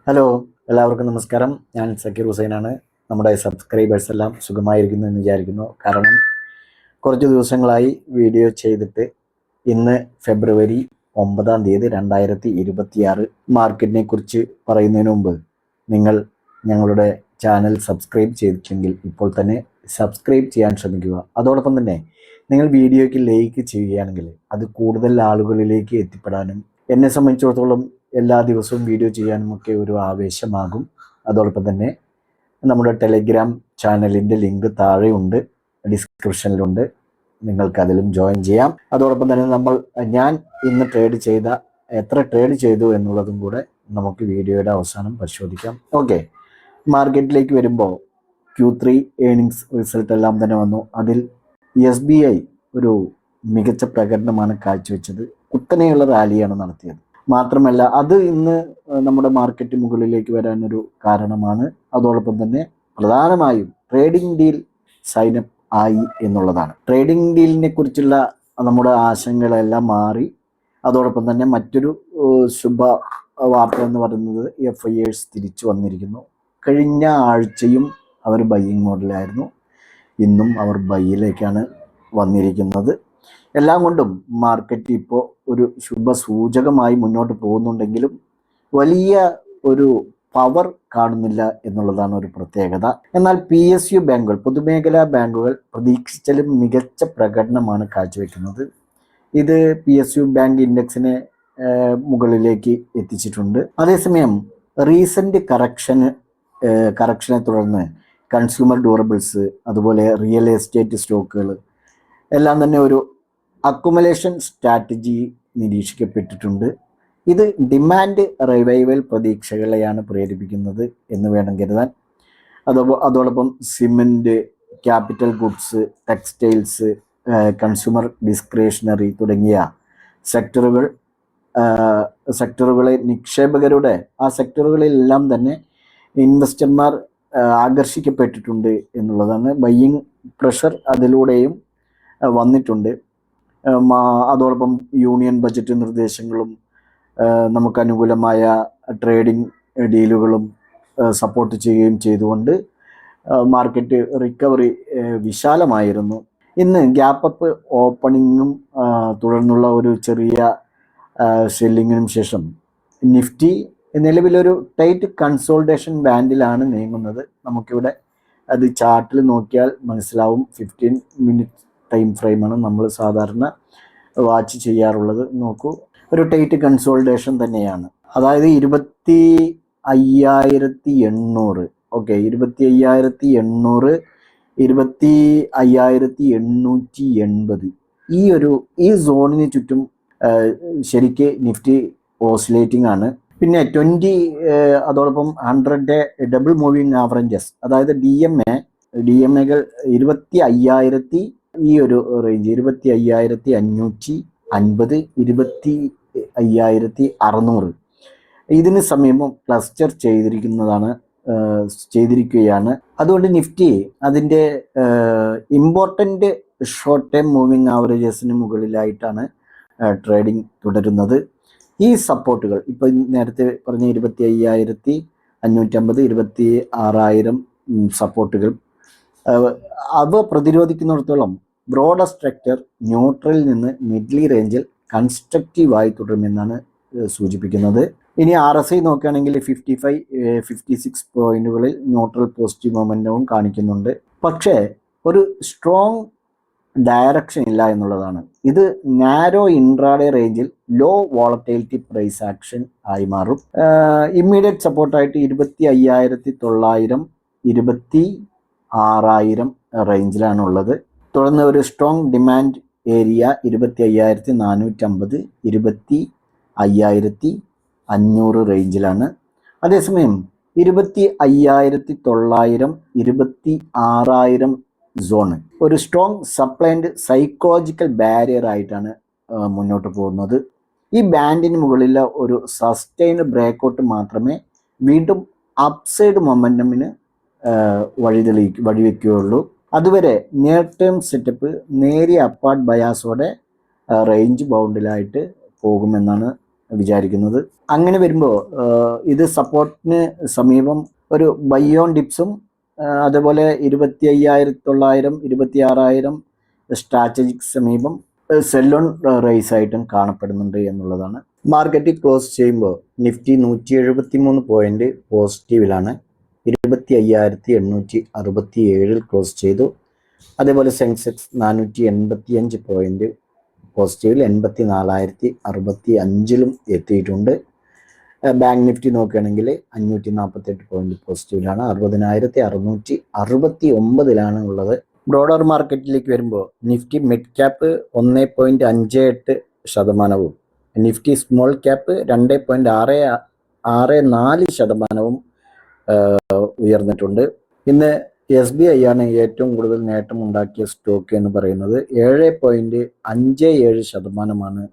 Hello, എല്ലാവർക്കും നമസ്കാരം. ഞാൻ സക്കീർ ഹുസൈനാണ്. നമ്മുടെ സബ്സ്ക്രൈബേഴ്സ് എല്ലാം സുഖമായിരിക്കുന്നു എന്ന് വിചാരിക്കുന്നു. കാരണം കുറച്ച് ദിവസങ്ങളായി വീഡിയോ ചെയ്തിട്ട് ഇന്ന് ഫെബ്രുവരി 9 2026 മാർക്കറ്റിനെ കുറിച്ച് പറയുന്നതിന് മുമ്പ് നിങ്ങൾ ഞങ്ങളുടെ ചാനൽ സബ്സ്ക്രൈബ് ചെയ്തിട്ടെങ്കിൽ ഇപ്പോൾ തന്നെ സബ്സ്ക്രൈബ് ചെയ്യാൻ ശ്രമിക്കുക. അതോടൊപ്പം തന്നെ നിങ്ങൾ വീഡിയോയ്ക്ക് ലൈക്ക് ചെയ്യുകയാണെങ്കിൽ അത് കൂടുതൽ ആളുകളിലേക്ക് എത്തിപ്പെടാനും എന്നെ സംബന്ധിച്ചിടത്തോളം എല്ലാ ദിവസവും വീഡിയോ ചെയ്യാനുമൊക്കെ ഒരു ആവേശമാകും. അതോടൊപ്പം തന്നെ നമ്മുടെ ടെലിഗ്രാം ചാനലിൻ്റെ ലിങ്ക് താഴെയുണ്ട്, ഡിസ്ക്രിപ്ഷനിലുണ്ട്. നിങ്ങൾക്ക് അതിലും ജോയിൻ ചെയ്യാം. അതോടൊപ്പം തന്നെ ഞാൻ ഇന്ന് എത്ര ട്രേഡ് ചെയ്തു എന്നുള്ളതും കൂടെ നമുക്ക് വീഡിയോയുടെ അവസാനം പരിശോധിക്കാം. ഓക്കെ, മാർക്കറ്റിലേക്ക് വരുമ്പോൾ Q3 ഏണിങ്സ് റിസൾട്ട് എല്ലാം തന്നെ വന്നു. അതിൽ SBI ഒരു മികച്ച പ്രകടനമാണ് കാഴ്ചവെച്ചത്. കുത്തനെയുള്ള റാലിയാണ് നടത്തിയത്. മാത്രമല്ല അത് ഇന്ന് നമ്മുടെ മാർക്കറ്റ് മുകളിലേക്ക് വരാനൊരു കാരണമാണ്. അതോടൊപ്പം തന്നെ പ്രധാനമായും ട്രേഡിംഗ് ഡീൽ സൈനപ്പ് ആയി എന്നുള്ളതാണ്. ട്രേഡിംഗ് ഡീലിനെ കുറിച്ചുള്ള നമ്മുടെ ആശങ്കകളെല്ലാം മാറി. അതോടൊപ്പം തന്നെ മറ്റൊരു ശുഭ വാർത്ത എന്ന് പറയുന്നത് FIs തിരിച്ചു വന്നിരിക്കുന്നു. കഴിഞ്ഞ ആഴ്ചയും അവർ ബൈയിങ് മോഡിലായിരുന്നു. ഇന്നും അവർ ബൈയിലേക്കാണ് വന്നിരിക്കുന്നത്. എല്ലാം കൊണ്ടും മാർക്കറ്റ് ഇപ്പോൾ ഒരു ശുഭസൂചകമായി മുന്നോട്ട് പോകുന്നുണ്ടെങ്കിലും വലിയ ഒരു പവർ കാണുന്നില്ല എന്നുള്ളതാണ് ഒരു പ്രത്യേകത. എന്നാൽ PSU ബാങ്കുകൾ, പൊതുമേഖലാ ബാങ്കുകൾ പ്രതീക്ഷിച്ചാലും മികച്ച പ്രകടനമാണ് കാഴ്ചവെക്കുന്നത്. ഇത് PSU ബാങ്ക് ഇൻഡെക്സിനെ മുകളിലേക്ക് എത്തിച്ചിട്ടുണ്ട്. അതേസമയം റീസെന്റ് കറക്ഷനെ തുടർന്ന് കൺസ്യൂമർ ഡ്യൂറബിൾസ്, അതുപോലെ റിയൽ എസ്റ്റേറ്റ് സ്റ്റോക്കുകൾ എല്ലാം തന്നെ ഒരു അക്കുമുലേഷൻ സ്ട്രാറ്റജി നിരീക്ഷിക്കപ്പെട്ടിട്ടുണ്ട്. ഇത് ഡിമാൻഡ് റിവൈവൽ പ്രതീക്ഷകളെയാണ് പ്രേരിപ്പിക്കുന്നത് എന്ന് വേണം കരുതാൻ. അതോടൊപ്പം cement, capital goods, textiles, consumer discretionary തുടങ്ങിയ സെക്ടറുകളെ നിക്ഷേപകരുടെ ആ സെക്ടറുകളിലെല്ലാം തന്നെ ഇൻവെസ്റ്റർമാർ ആകർഷിക്കപ്പെട്ടിട്ടുണ്ട് എന്നുള്ളതാണ്. ബയ്യിങ് പ്രഷർ അതിലൂടെയും വന്നിട്ടുണ്ട്. അതോടൊപ്പം യൂണിയൻ ബജറ്റ് നിർദ്ദേശങ്ങളും നമുക്ക് അനുകൂലമായ ട്രേഡിംഗ് ഡീലുകളും സപ്പോർട്ട് ചെയ്യുകയും ചെയ്തുകൊണ്ട് മാർക്കറ്റ് റിക്കവറി വിശാലമായിരുന്നു. ഇന്ന് ഗ്യാപ്പ് അപ്പ് ഓപ്പണിങ്ങും തുടർന്നുള്ള ഒരു ചെറിയ സെല്ലിങ്ങിനും ശേഷം നിഫ്റ്റി നിലവിലൊരു ടൈറ്റ് കൺസോൾട്ടേഷൻ ബാൻഡിലാണ് നീങ്ങുന്നത്. നമുക്കിവിടെ അത് ചാർട്ടിൽ നോക്കിയാൽ മനസ്സിലാവും. 15 മിനിറ്റ് ടൈം ഫ്രെയിമാണ് നമ്മൾ സാധാരണ വാച്ച് ചെയ്യാറുള്ളത്. നോക്കൂ, ഒരു ടൈറ്റ് കൺസോൾട്ടേഷൻ തന്നെയാണ്. അതായത് 25,800, ഓക്കെ, 25,800, 25,880 ഈ സോണിന് ചുറ്റും ശരിക്ക് നിഫ്റ്റി ഓസിലേറ്റിംഗ് ആണ്. പിന്നെ 20 അതോടൊപ്പം 100 ഡബിൾ മൂവിങ് ആവറേജസ്, അതായത് DMAകൾ 25,000 ഈ ഒരു റേഞ്ച്, 25,550, 25,600 ഇതിന് സമീപം ക്ലസ്റ്റർ ചെയ്തിരിക്കുകയാണ്. അതുകൊണ്ട് നിഫ്റ്റി അതിൻ്റെ ഇമ്പോർട്ടൻ്റ് ഷോർട്ട് ടൈം മൂവിങ് ആവറേജസിന് മുകളിലായിട്ടാണ് ട്രേഡിംഗ് തുടരുന്നത്. ഈ സപ്പോർട്ടുകൾ ഇപ്പോൾ നേരത്തെ പറഞ്ഞ 25,550, 26,000 സപ്പോർട്ടുകൾ അവ പ്രതിരോധിക്കുന്നിടത്തോളം ബ്രോഡർ സ്ട്രക്ചർ ന്യൂട്രലിൽ നിന്ന് മിഡ്ലി റേഞ്ചിൽ കൺസ്ട്രക്റ്റീവായി തുടരുമെന്നാണ് സൂചിപ്പിക്കുന്നത്. ഇനി RSI നോക്കുകയാണെങ്കിൽ 55-56 പോയിന്റുകളിൽ ന്യൂട്രൽ പോസിറ്റീവ് മൊമെൻറ്റവും കാണിക്കുന്നുണ്ട്. പക്ഷേ ഒരു സ്ട്രോങ് ഡയറക്ഷൻ ഇല്ല എന്നുള്ളതാണ്. ഇത് നാരോ ഇൻട്രാഡേ റേഞ്ചിൽ ലോ വോളറ്റിലിറ്റി പ്രൈസ് ആക്ഷൻ ആയി മാറും. ഇമ്മീഡിയറ്റ് സപ്പോർട്ടായിട്ട് 25,900, 26,000 റേഞ്ചിലാണ് ഉള്ളത്. തുടർന്ന് ഒരു സ്ട്രോങ് ഡിമാൻഡ് ഏരിയ 25,450, 25,500 റേഞ്ചിലാണ്. അതേസമയം 25,900, 26,000 സോണ് ഒരു strong supply and psychological barrier ആയിട്ടാണ് മുന്നോട്ട് പോകുന്നത്. ഈ ബാൻഡിന് മുകളിലെ ഒരു സസ്റ്റൈൻഡ് ബ്രേക്കൗട്ട് മാത്രമേ വീണ്ടും അപ്സൈഡ് മൊമെൻറ്റമിന് വഴിവെക്കുകയുള്ളൂ. അതുവരെ നിയർ ടേം സെറ്റപ്പ് നേരിയ അപ്പാർട്ട് ബയാസോടെ റേഞ്ച് ബൗണ്ടിലായിട്ട് പോകുമെന്നാണ് വിചാരിക്കുന്നത്. അങ്ങനെ വരുമ്പോൾ ഇത് സപ്പോർട്ടിന് സമീപം ഒരു ബൈയോൺ ഡിപ്സും അതേപോലെ 25,900 26,000 സ്ട്രാറ്റജിക് സമീപം സെല്ലോൺ റേസ് ആയിട്ടും കാണപ്പെടുന്നുണ്ട് എന്നുള്ളതാണ്. മാർക്കറ്റ് ക്ലോസ് ചെയ്യുമ്പോൾ നിഫ്റ്റി 173 പോയിന്റ് പോസിറ്റീവിലാണ്, 25,867 ക്ലോസ് ചെയ്തു. അതേപോലെ സെൻസെക്സ് 485 പോയിന്റ് പോസിറ്റീവിൽ 84,065 എത്തിയിട്ടുണ്ട്. ബാങ്ക് നിഫ്റ്റി നോക്കുകയാണെങ്കിൽ 548 പോയിന്റ് പോസിറ്റീവിലാണ്, 60,669 ഉള്ളത്. ബ്രോഡർ മാർക്കറ്റിലേക്ക് വരുമ്പോൾ Nifty mid cap 1.58%, Nifty small cap 2.64% ഉയർന്നിട്ടുണ്ട്. ഇന്ന് SBI ആണ് ഏറ്റവും കൂടുതൽ നേട്ടം ഉണ്ടാക്കിയ സ്റ്റോക്ക് എന്ന് പറയുന്നത്. 7.57%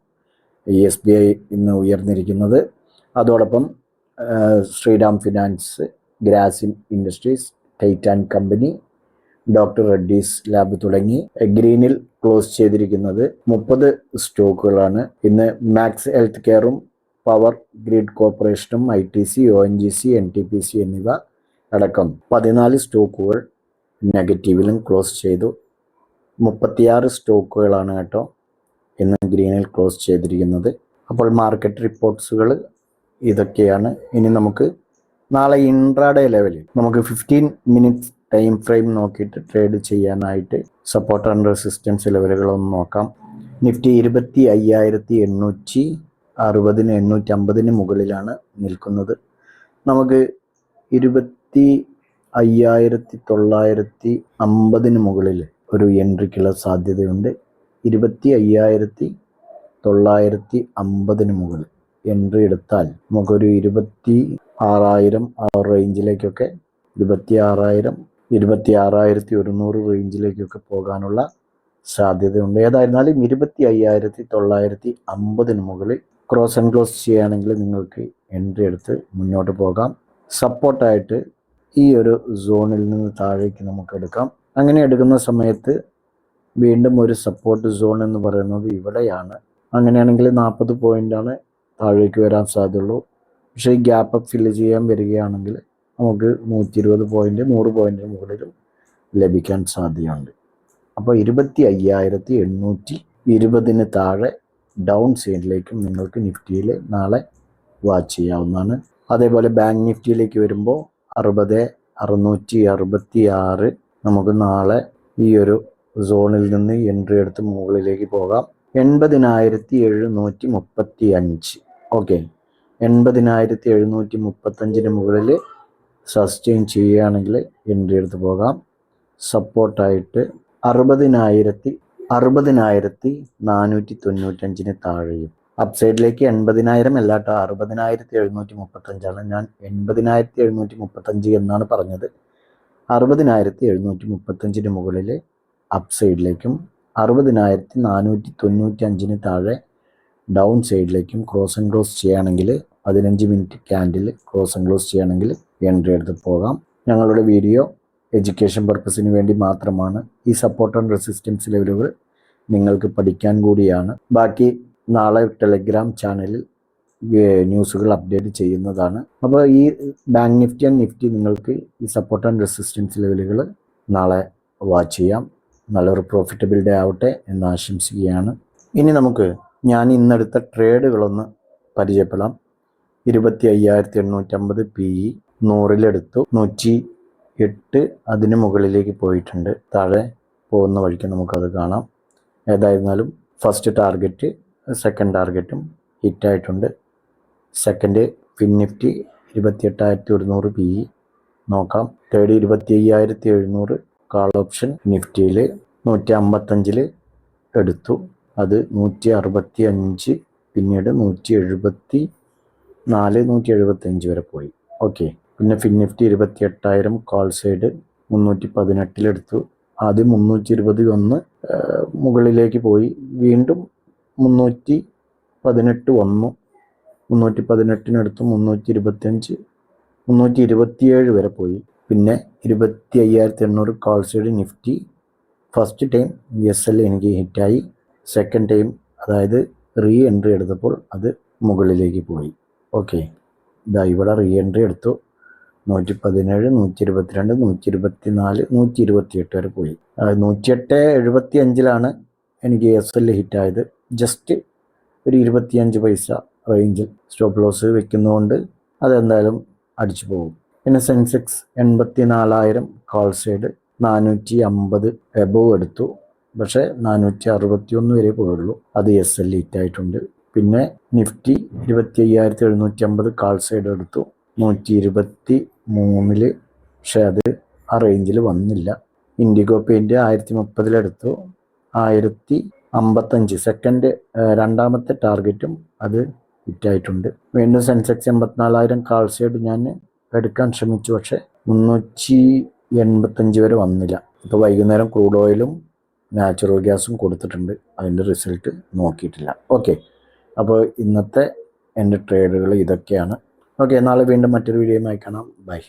SBI ഇന്ന് ഉയർന്നിരിക്കുന്നത്. അതോടൊപ്പം Shriram Finance, Grasim Industries, Titan Company, doctor Reddy's lab തുടങ്ങി ഗ്രീനിൽ ക്ലോസ് ചെയ്തിരിക്കുന്നത് 30 സ്റ്റോക്കുകളാണ്. ഇന്ന് മാക്സ് ഹെൽത്ത് കെയറും പവർ ഗ്രിഡ് കോർപ്പറേഷനും ITC, ONGC, NTPC എന്നിവ അടക്കം 14 സ്റ്റോക്കുകൾ നെഗറ്റീവിലും ക്ലോസ് ചെയ്തു. 36 സ്റ്റോക്കുകളാണ് കേട്ടോ ഇന്ന് ഗ്രീനിൽ ക്ലോസ് ചെയ്തിരിക്കുന്നത്. അപ്പോൾ മാർക്കറ്റ് റിപ്പോർട്ട്സുകൾ ഇതൊക്കെയാണ്. ഇനി നമുക്ക് നാളെ ഇൻട്രാഡേ ലെവലിൽ നമുക്ക് 15 മിനിറ്റ്സ് ടൈം ഫ്രെയിം നോക്കിയിട്ട് ട്രേഡ് ചെയ്യാനായിട്ട് സപ്പോർട്ട് ആൻഡ് റെസിസ്റ്റൻസ് ലെവലുകളൊന്ന് നോക്കാം. നിഫ്റ്റി 25,860 850 മുകളിലാണ് നിൽക്കുന്നത്. നമുക്ക് 25,950 മുകളിൽ ഒരു എൻട്രിക്കുള്ള സാധ്യതയുണ്ട്. 25,950 മുകളിൽ എൻട്രി എടുത്താൽ നമുക്കൊരു 26,000 ആ റേഞ്ചിലേക്കൊക്കെ, 26,000 26,100 റേഞ്ചിലേക്കൊക്കെ പോകാനുള്ള സാധ്യതയുണ്ട്. ഏതായിരുന്നാലും 25,950 മുകളിൽ ക്രോസ് ആൻഡ് ക്ലോസ് ചെയ്യുകയാണെങ്കിൽ നിങ്ങൾക്ക് എൻട്രി എടുത്ത് മുന്നോട്ട് പോകാം. സപ്പോർട്ടായിട്ട് ഈ ഒരു സോണിൽ നിന്ന് താഴേക്ക് നമുക്ക് എടുക്കാം. അങ്ങനെ എടുക്കുന്ന സമയത്ത് വീണ്ടും ഒരു സപ്പോർട്ട് സോൺ എന്ന് പറയുന്നത് ഇവിടെയാണ്. അങ്ങനെയാണെങ്കിൽ 40 പോയിന്റാണ് താഴേക്ക് വരാൻ സാധ്യതയുള്ളൂ. പക്ഷേ ഈ ഗ്യാപ്പ് അപ്പ് ഫില്ല് ചെയ്യാൻ വരികയാണെങ്കിൽ നമുക്ക് 120 പോയിന്റ് 100 പോയിന്റിന് മുകളിലും ലഭിക്കാൻ സാധ്യതയുണ്ട്. അപ്പോൾ 25,820 താഴെ ഡൗൺ സൈഡിലേക്കും നിങ്ങൾക്ക് നിഫ്റ്റിയിൽ നാളെ വാച്ച് ചെയ്യാവുന്നതാണ്. അതേപോലെ ബാങ്ക് നിഫ്റ്റിയിലേക്ക് വരുമ്പോൾ 60,666 നമുക്ക് നാളെ ഈ ഒരു സോണിൽ നിന്ന് എൻട്രി എടുത്ത് മുകളിലേക്ക് പോകാം. 80,735 ഓക്കെ, 80,735 മുകളിൽ സസ്റ്റെയിൻ ചെയ്യുകയാണെങ്കിൽ എൻട്രി എടുത്ത് പോകാം. സപ്പോർട്ടായിട്ട് 60,495 താഴെയും. അപ്സൈഡിലേക്ക് 80,000 അല്ല കേട്ടോ, 60,735 ഞാൻ 80,735 എന്നാണ് പറഞ്ഞത്. 60,735 മുകളിൽ അപ്സൈഡിലേക്കും 60,495 താഴെ ഡൗൺ സൈഡിലേക്കും ക്രോസ് ആൻഡ് ക്ലോസ് ചെയ്യുകയാണെങ്കിൽ 15 minute candle cross and close ചെയ്യുകയാണെങ്കിൽ എൻട്രി എടുത്ത് പോകാം. ഞങ്ങളുടെ വീഡിയോ എഡ്യൂക്കേഷൻ പർപ്പസിന് വേണ്ടി മാത്രമാണ്. ഈ സപ്പോർട്ട് ആൻഡ് റെസിസ്റ്റൻസ് ലെവലുകൾ നിങ്ങൾക്ക് പഠിക്കാൻ കൂടിയാണ്. ബാക്കി നാളെ ടെലഗ്രാം ചാനലിൽ ന്യൂസുകൾ അപ്ഡേറ്റ് ചെയ്യുന്നതാണ്. അപ്പോൾ ഈ ബാങ്ക് നിഫ്റ്റി ആൻഡ് നിഫ്റ്റി നിങ്ങൾക്ക് ഈ സപ്പോർട്ട് ആൻഡ് റെസിസ്റ്റൻസ് ലെവലുകൾ നാളെ വാച്ച് ചെയ്യാം. നല്ലൊരു പ്രോഫിറ്റബിൾ ഡേ ആവട്ടെ എന്ന് ആശംസിക്കുകയാണ്. ഇനി നമുക്ക് ഞാൻ ഇന്നെടുത്ത ട്രേഡുകളൊന്ന് പരിചയപ്പെടാം. 25,850 PE 100-ലെടുത്തു, 108 അതിന് മുകളിലേക്ക് പോയിട്ടുണ്ട്. താഴെ പോകുന്ന വഴിക്ക് നമുക്കത് കാണാം. ഏതായിരുന്നാലും ഫസ്റ്റ് ടാർഗറ്റ് സെക്കൻഡ് ടാർഗറ്റും ഹിറ്റായിട്ടുണ്ട്. സെക്കൻഡ് ഫിൻ നിഫ്റ്റി 28,100 PE നോക്കാം. തേർഡ് 25,700 കാൾ ഓപ്ഷൻ നിഫ്റ്റിയിൽ 155 എടുത്തു, അത് 165, പിന്നീട് 174 175 വരെ പോയി. ഓക്കെ, പിന്നെ ഫിൻ നിഫ്റ്റി 28,000 കോൾ സൈഡ് 318 ആദ്യം 320 വന്ന് മുകളിലേക്ക് പോയി, വീണ്ടും 318 വന്നു, 318 325 327 വരെ പോയി. പിന്നെ 25,800 call side Nifty first time SL എനിക്ക് ഹിറ്റായി. സെക്കൻഡ് ടൈം അതായത് റീ എൻട്രി എടുത്തപ്പോൾ അത് മുകളിലേക്ക് പോയി. ഓക്കെ, ഇതാ ഇവിടെ റീ എൻട്രി എടുത്തു. 117, 122, 124, 128 വരെ പോയി. 108.75 എനിക്ക് SL ഹിറ്റായത്. ജസ്റ്റ് ഒരു 25 പൈസ റേഞ്ചിൽ സ്റ്റോപ്പ് ലോസ് വെക്കുന്നതുകൊണ്ട് അതെന്തായാലും അടിച്ചു പോകും. പിന്നെ സെൻസെക്സ് 84,000 കോൾ സൈഡ് 450 എബോവ് എടുത്തു. പക്ഷേ 461 വരെ പോയുള്ളൂ. അത് SL ഹിറ്റായിട്ടുണ്ട്. പിന്നെ നിഫ്റ്റി 25,750 കാൾ സൈഡ് എടുത്തു. 123 പക്ഷെ അത് ആ റേഞ്ചിൽ വന്നില്ല. ഇൻഡിഗോ പെയിൻറ്റ് 1030 എടുത്തു. 1055 രണ്ടാമത്തെ ടാർഗറ്റും അത് ഹിറ്റായിട്ടുണ്ട്. വീണ്ടും സെൻസെക്സ് 84,000 കാൾ സൈഡ് ഞാൻ എടുക്കാൻ ശ്രമിച്ചു. പക്ഷെ 385 വരെ വന്നില്ല. ഇപ്പോൾ വൈകുന്നേരം ക്രൂഡ് ഓയിലും നാച്ചുറൽ ഗ്യാസും കൊടുത്തിട്ടുണ്ട്. അതിൻ്റെ റിസൾട്ട് നോക്കിയിട്ടില്ല. ഓക്കെ, അപ്പോൾ ഇന്നത്തെ എൻ്റെ ട്രേഡുകൾ ഇതൊക്കെയാണ്. ഓക്കെ, നാളെ വീണ്ടും മറ്റൊരു വീഡിയോയുമായി കാണാം. ബൈ.